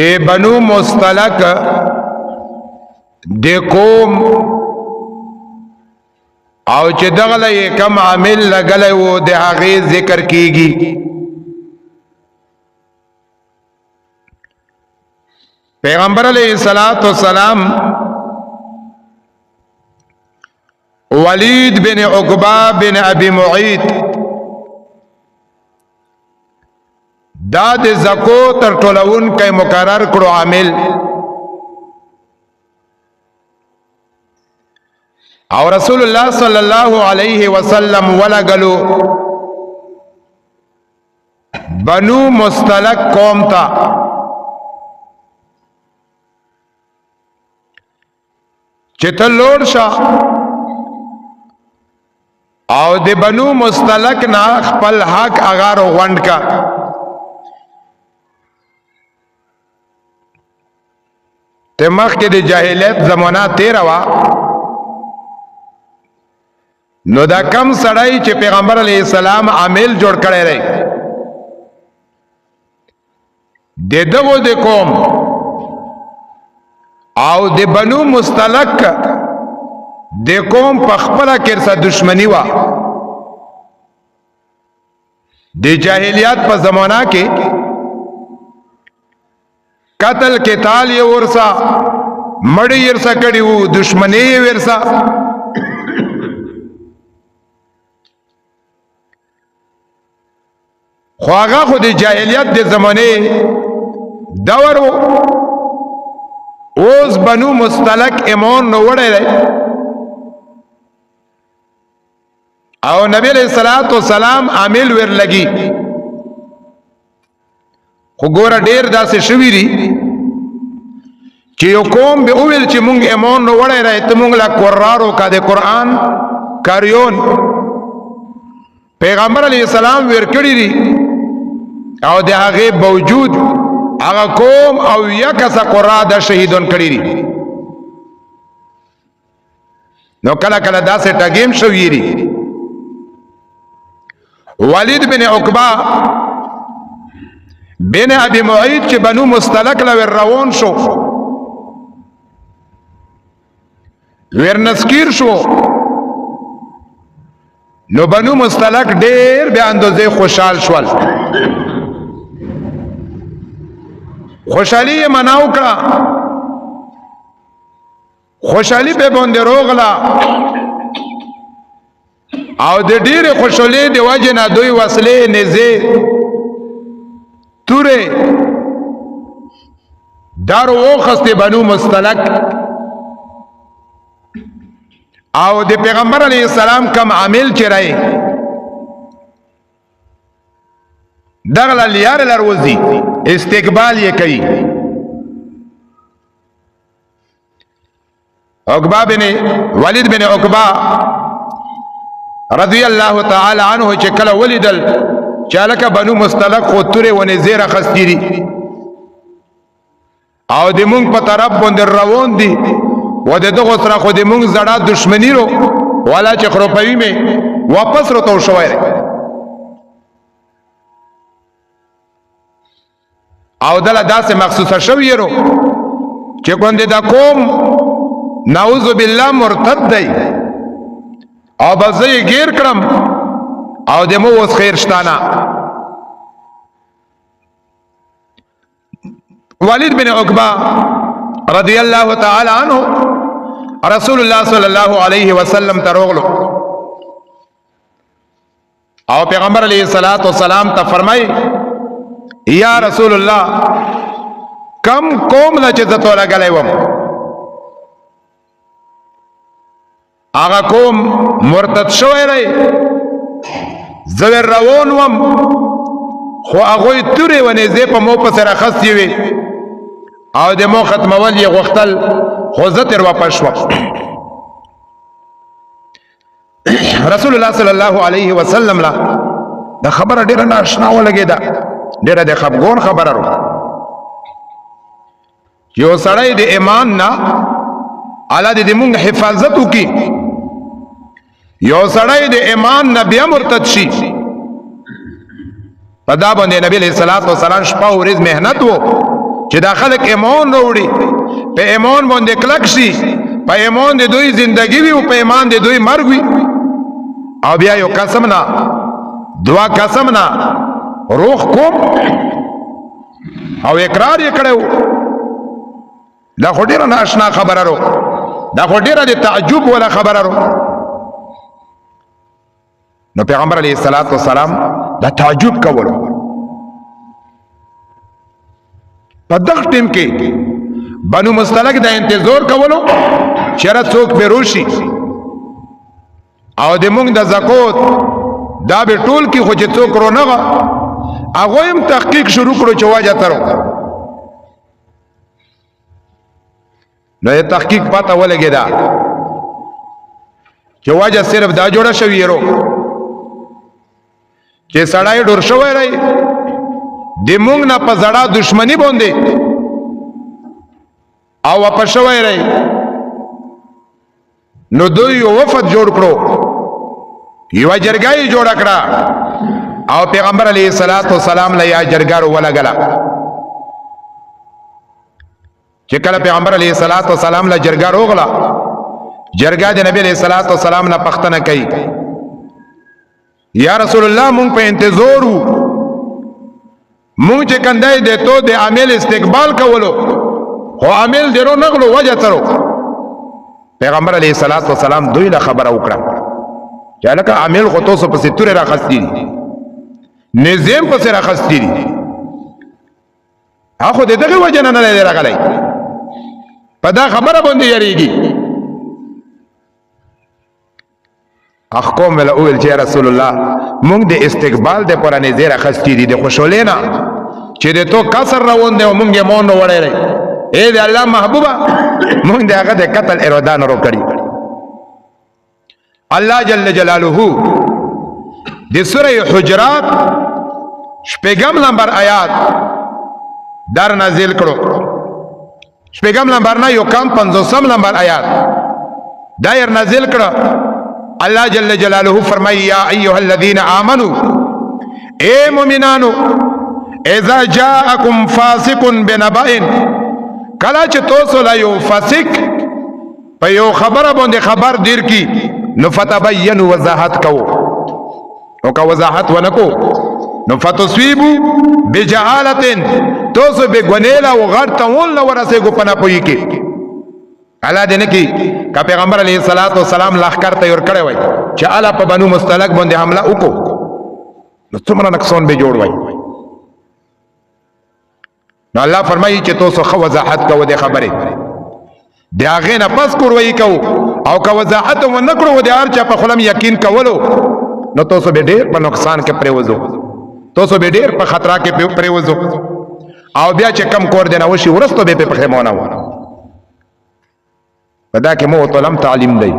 دی بنو مستلق دی قوم او چې دغله کم عامل لګلی و د هغې ذکر کیږي. پیغمبر علیہ الصلوۃ والسلام ولید بن عقبہ بن ابی معیط دا د زکو تر ټولون کې مقرر کړو عامل او رسول الله صلی الله علیه وسلم ولګلو بنو مستلق قوم تا چې ته لوړ شه او د بنو مستلق نه خپل حق اغار غونډ کا. ته مخکې د جاهلیت زمانہ تیره وه نو دا کم سړی چې پیغمبر علیہ السلام عامل جوړ کړی دی د دغو د قوم او د بنو مستلق د قوم په خپله کرسه دشمنی وا. د جاهلیت په زمانہ کې قتل قتال یې ورسا مړی یې ورسا کړي وو دشمنی یې ورسا خو هغه خو د جاهلیت د زمانې دور و. اوس بنو مستلق ایمان نو وړی دی او نبی علیہ الصلوۃ والسلام عامل ور لګي. خو ګوره ډیر داسې شوي دي چې یو قوم به وویل چې مونږ ایمان نو وړی دی ته مونږ له قرارو کا د قرآن کاریون پیغمبر علیہ السلام ور کړي دي او د هغې باوجود هغه قوم او یکسه قرآ د شهیدون کړي دي. نو کله کله داسې ټګیم شوي دي. ولید بن عقبہ بن ابی معیط چې بنو مستلق له ور روان شو ور نسکیر شو نو بنو مستلق ډیر بیا اندازې خوشحال شول. خوشحالی مناو کړه خوشحالی به باندې روغلا او د ډیره خوشحالی د وجه نه دوی وسلې نزه توره دارو وخسته بنو مستلق او د پیغمبر علیہ السلام کم عامل چرای دغلا لیار لروزی استقبال یہ کئی. عقبہ بن ولید بن عقبہ رضی اللہ تعالی عنہ چکل ولیدل چالک بنو مستلق خودتوری ونی زیر خستی دی او دی مونگ پا طرف بندر روان دی و دی دو غصرا خود دی مونگ زڑا دشمنی رو والا چه خروپوی میں واپس رو تو شوئے رہے او دل داس مخصوصه شوی رو چې ګوندې دا قوم نعوذ بالله مرتد دی او بزی گیر کړم او دمو اوس خیر شتانا. ولید بن عقبہ رضی اللہ تعالی عنہ رسول اللہ صلی اللہ علیہ وسلم تروغلو او پیغمبر علیہ الصلوۃ والسلام تا فرمائی یا رسول اللہ کم قوم لا چې زتو لګلې وم هغه قوم مرتد شوی دی زوی روان وم خو هغوی تورې ونیزې په مو پسې راخستې وې او د مو ختمول یې غوښتل خو زه تر واپس شوم. رسول الله صلی الله علیه وسلم لا دا خبره ډیره ناشنا ولګېده ډیره د خفګون خبره رو یو سړی د ایمان نه الله دې مونږ حفاظت وکړي یو سړی د ایمان نه بیا مرتد شي په دا باندې نبی علیہ الصلوۃ والسلام شپه او ورځ مهنت وو چې دا خلک ایمان وروړي، په ایمان باندې کلک شي، په ایمان د دوی زندگی وي او په ایمان د دوی مرګ وي. او بیا یو قسم نه، دوا قسم نه روح کوم او اقرار یې کړو. دا خو ډیره ناشنا خبره رو، دا خو ډیره د تعجب ولا خبره رو. نو پیغمبر علیه الصلاۃ والسلام دا تعجب کولو. په دغه ټیم کې بنو مستلق دا انتظار کولو چېرې څوک به روشي او د موږ د زکات دا به ټول کې خو چې څوک رونغه هغه هم تحقیق شروع کړو چې واجه ترو. نو یې تحقیق پاته ولګی دا چې واجه صرف دا جوړه شوی یرو چې سړی ډور شوی رہی د مونږ نه په زړه دشمنی باندې او په شوی رہی. نو دوی یو وفد جوړ کړو، یو جرګه جوړ کړه او پیغمبر علیه الصلاۃ والسلام له یا جرګه ولګلا. چې کله پیغمبر علیه الصلاۃ والسلام له جرګه روغلا، جرګه د نبی علیه الصلاۃ والسلام نه پښتنه کوي، یا رسول الله مونږ په انتظار وو، مونږ چې کندای دې ته د عامل استقبال کولو خو عامل درو نغلو وجه ترو. پیغمبر علیه الصلاۃ والسلام دوی له خبره وکړه چې لکه عامل خو تاسو په ستوره راخستی دي، نظام په سر راخستی دي، هغه د دغه وجه نه نه راغلی، په دا خبره باندې یریږي. اخکوم ولا اول چې رسول الله مونږ د استقبال د پرانه زیره خستی دي د خوشولینا چې د تو کسر روان دی او مونږ یې مون وړی. اے د الله محبوبا مونږ د هغه د قتل اراده نه وکړي. الله جل جلاله د سوره حجرات شپږم نمبر آیات در نازل کړو. شپږم نمبر نه یو کم 50 نمبر آیات دایر نازل کړو. اللہ جل جلالہ فرمائی یا ایوہ الذین آمنوا، اے مومنانو، اذا جاءکم فاسق بنبائن، کلا چه توسو لا یو فاسق پا یو خبر بوند خبر دیر کی نفتبین وضاحت کو او کا وضاحت ونکو نفتصویبو بجعالتن توسو بگونیلا و غرطاون لورسے گو پنا پوئی کی. الله دې نه کې کا پیغمبر علیه الصلاۃ والسلام لخر تیار کړی وای چې الا په بنو مستلق باندې حمله وکړو نو څومره نقصان به جوړ وای. نو الله فرمایي چې تاسو خو وضاحت کوو د خبره دی هغه نه پس کور وای کو او که وضاحت و نه کړو د هر چا په خلم یقین کولو نو تاسو به ډېر په نقصان کې پریوزو، تاسو به ډېر په خطر کې پریوزو او بیا چې کم کور دی نه وشي ورستو به په خیمونه و. پدا کې مو طلم تعلیم دی،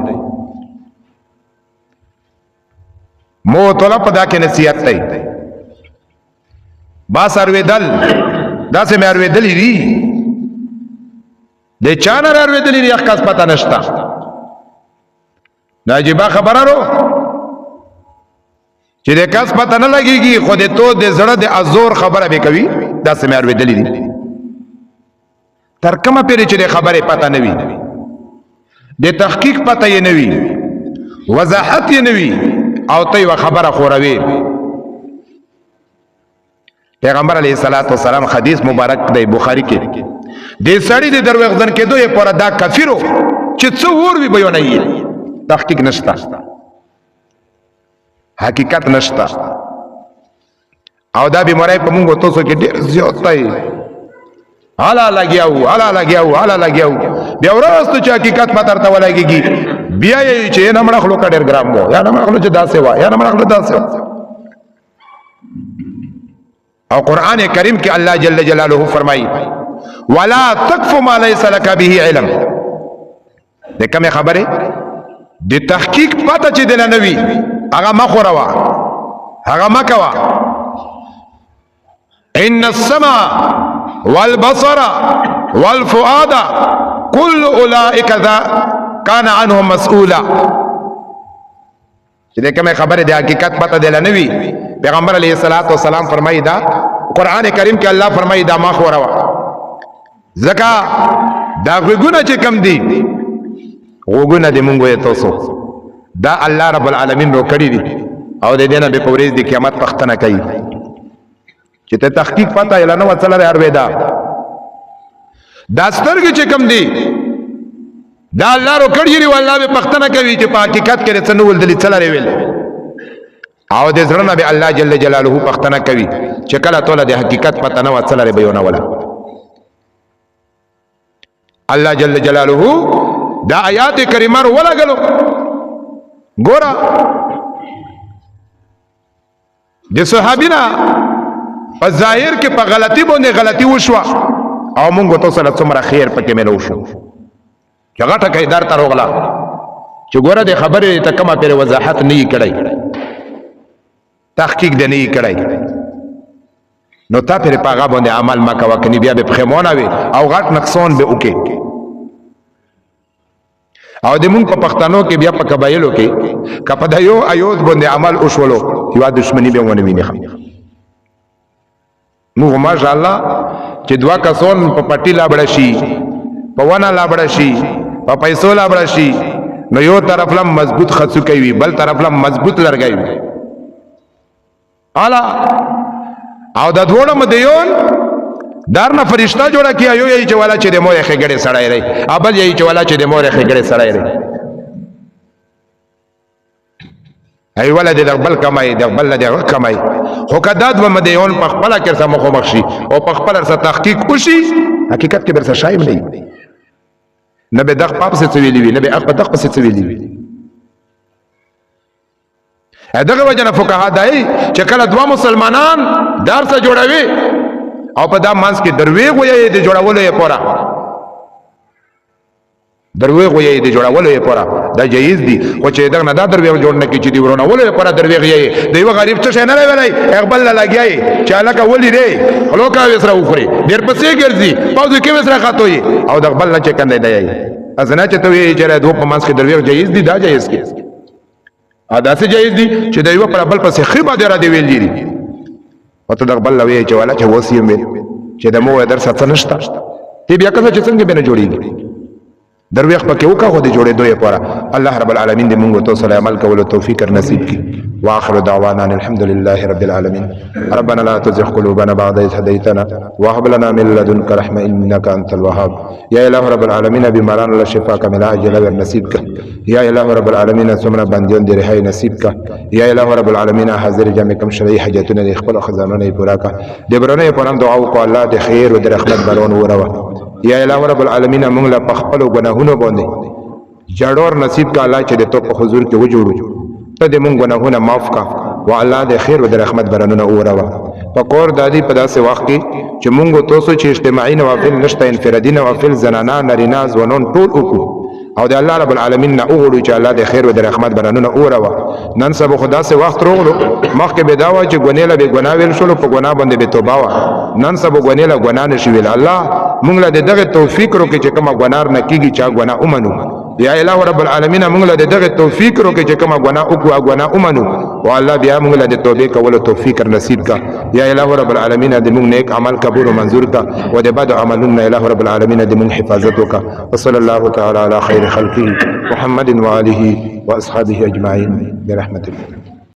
مو طلب پدا کې نصیحت دی. با سروي دل دا سه مې اروي دلی دی د چانه اروي دلی دی اخکاس پتا نشتا. ناجیبا خبرارو چې د کاس پتا نه لګيږي خو د تو د زړه د ازور خبره به کوي. دا سه مې اروي دلی دی تر کومه پیری چې د خبره پتا نه وي، د تحقیق پته یې نوی، وضاحت یې نوی او ته یو خبره خوروي. پیغمبر علیه الصلاۃ والسلام حدیث مبارک دی بخاری کې د سړی د دروغجن کېدو یې پر دا کافرو چې څو ور وی بیان یې تحقیق نشتا، حقیقت نشتا او دا بیماری په موږ تاسو کې ډېر زیات دی. حالا لګیاو بیا ورستو چې حقیقت پتر ته ولګيږي بیا یې چې نه مړ خلو کا ډېر ګرام وو یا نه مړ خلو چې داسې وا یا نه مړ خلو داسې. او قران کریم کې الله جل جلاله فرمایي ولا تقف ما ليس لك به علم. د کومه خبره د تحقیق پته چې دل نه وي هغه مخوروا هغه مکوا. ان السمع والبصر والفؤاد كل اولئك كان عنهم مسؤولا. چې د کومه خبره د حقیقت پته دل نه وي پیغمبر علیه الصلاۃ والسلام فرمایي دا قران کریم کې الله فرمایي دا ما خوروا ځکه دا غوږونه چې کم دي غوږونه دې مونږ وایو تاسو دا الله رب العالمین رو کړي دي او د دې نه به په ورځ د قیامت پښتنه کوي چې ته تحقیق پتا اعلان وڅلره هر ودا دا سترګې چې کم دي دا الله رو کړي دي والله به پښتنه کوي چې په حقیقت کې رسنو ول دي څلره ویل او د زړه نه به الله جل جلاله پښتنه کوي چې کله توله د حقیقت پتا نه وڅلره به یونه ولا الله جل جلاله دا آیات کریمه ولا غلو ګورا د صحابینا په ظاهر کې په غلطي باندې غلطي وشوه او مونږ ته سره څومره خیر پکې ملو شو چې غټه قیدار تر وغلا چې ګوره د خبرې ته کومه پر وضاحت نه کړی تحقیق دې نه کړی نو تا پر پاغه باندې عمل مکه وکني بیا به خمونه وي او غټ نقصان به وکي او د مونږ په پښتنو کې بیا په قبایلو کې کپه د یو ایود باندې عمل وشولو یو دښمنی به ونه ویني موږ ماشاء الله چې دوا کسون په پټی لا بڑا شي په ونه لا بڑا شي په پیسو لا بڑا شي نو یو طرف لم مضبوط خڅو کوي بل طرف لم مضبوط لرګي اعلی او د دوړو مدیون دارنا فرشتہ جوړه کیا یو یی چې والا چې د مور خېګړې سړای ری ابل یی چې والا چې د مور خېګړې سړای ری ای ولد د بل کمای د بل د کمای خو کداد و مدیون په خپل کې سم خو مخشي او په خپل سره تحقیق وشي حقیقت کې برسه شایم نه نه به دغه پاپ څه ویلی وی نه به اخ په دغه څه ویلی وی دغه وجنه فقها دای چې کله دوا مسلمانان دار سره جوړوي او په دا مانس کې درویغ وي د جوړولو یې پورا درویغ وي د جوړولو یې پورا دا جایز دي او چې دا نه دا درویغ جوړ نه کې چې دی ورونه ولې پورا درویغ یې دی غریب څه نه ویلای اقبال لګیای چې الکه ولې دی خلوکا وسره وخوري ډیر پسې ګرځي پاوځ کې وسره خاطوي او د اقبال نه چې کنده دی ازنه چې ته وی چې دوه په مانس کې درویغ جایز دي دا جایز کې ادا سه جایز دي چې دی په بل پسې خيبه دی را دی ویل دي او ته دغه بل لوي چې والا چې وصیم چې د مو در سره نشته تی بیا کله چې څنګه بنه جوړیږي درویخ پکې وکا خو دې جوړې دوی پورا الله رب العالمین دې موږ ته صلی عمل کولو توفیق نصیب کړي واخر دعوانا الحمد لله رب العالمین ربنا لا تزغ قلوبنا بعد إذ هديتنا وهب لنا من لدنك رحمة إنك أنت الوهاب يا إله رب العالمین بیماران الله شفا کامله عاجله ور نصیب کړه یا إله رب العالمین سمنا بندیان دې رهایی نصیب کړه یا إله رب العالمین حاضر جمع کوم شرعي حاجتونه دې خپل خزانونه پورا کړه دې برونه پرم دعا وکړه الله دې خیر او دې رحمت برون وروا یا إله رب العالمین موږ لا پخپل گناهونو باندې جړور نصیب کا الله چې د تو په حضور کې وجوړو ته دې موږ گناهونه معاف کا او الله دې خیر او د رحمت برانونه اوروا پکور دادی په داسې وخت کې چې موږ توسو چې اجتماعي نوافل نشته انفرادي نوافل زنانا نارینه ځوانون ټول وکړو او د الله رب العالمین نه وګړو چې الله دې خیر او د رحمت برانونه اوروا نن سبا خدا سه وخت روغلو مخکې به داوا چې ګنېله به ګناویل شلو په ګنا باندې به توبه وا نن سبا ګنېله ګنا نشي ویل الله موږ له دغه توفیق روکې چې کومه ګنار نه کیږي چې ګنا اومنو یا الہ رب العالمین موږ له دغه توفیق روکې چې کومه ګنا او ګنا اومنو او الله بیا موږ له توبې کولو توفیق نصیب کا یا الہ رب العالمین دې موږ نیک عمل قبول او منظور کا او دې بد عملونه الہ رب العالمین دې موږ حفاظت وکا وصلی الله تعالی علی خیر خلقه محمد وآله واصحابه اجمعین برحمته